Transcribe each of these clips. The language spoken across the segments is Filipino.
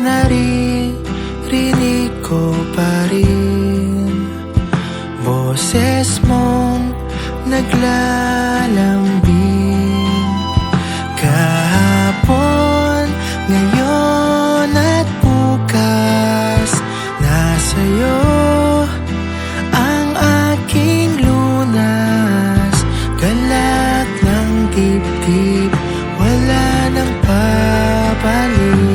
Naririnig ko pa rin boses mong naglalambing. Kahapon, ngayon at bukas, nasa'yo ang aking lunas. Kalat ng dibdib, wala nang papalit.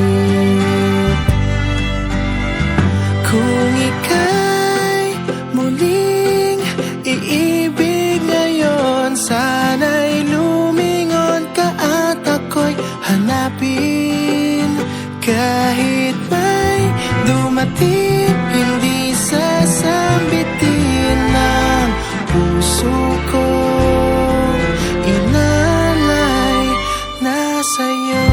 Kung ika'y muling iibig ngayon, sana'y lumingon ka at ako'y hanapin. Kahit may dumating, hindi sasambitin ng puso ko. Inalay na sa'yo.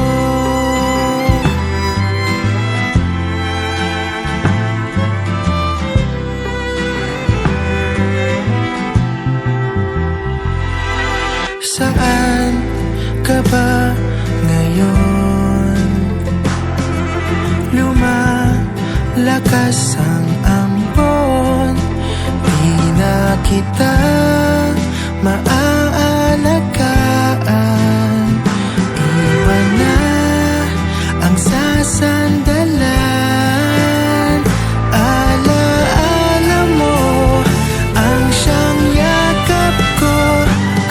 Saan ka ba ngayon? Lumalakas ang ambon, di na kita maaalagaan. Iwan na ang sasandalan. Alaala mo ang siyang yakap ko.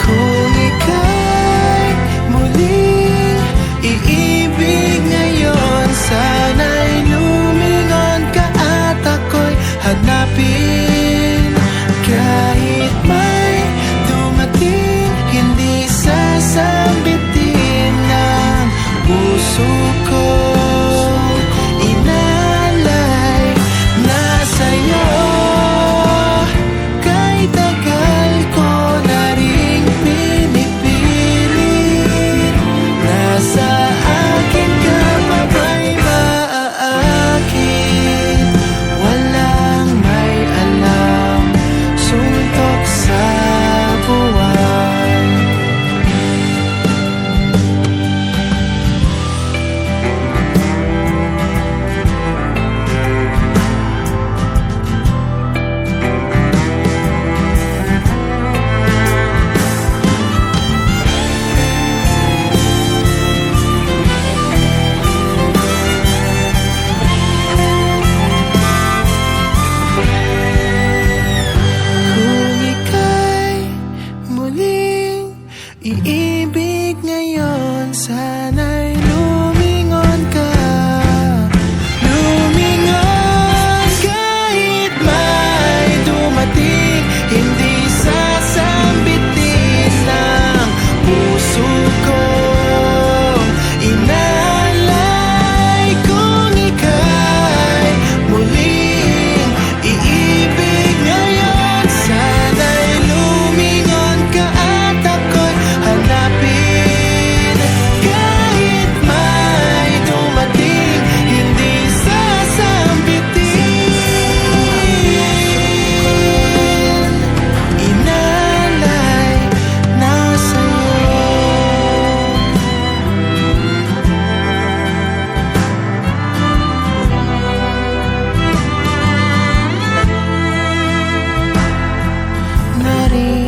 Kung ika'y muling iibig ngayon, sana'y lumingon ka at ako'y hanapin. Kahit may dumating, hindi sasambitin ng puso ko. Inalay na sa'yo. Kahit tagal ko na ring pinipilit, nasa akin ka pa ba'y maaakit? Walang may alam, suntok sa buwan. Kung ika'y muling iibig ngayon, sana'y lumingon ka. Lumingon kahit may dumating, hindi sasambitin ng puso ko. Inalay kung ika'y muling iibig ngayon, sana'y lumingon ka at ako'y hanapin. Kahit may dumating, hindi sasambitin. Inalay na sa'yo.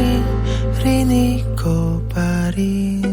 Naririnig ko pa rin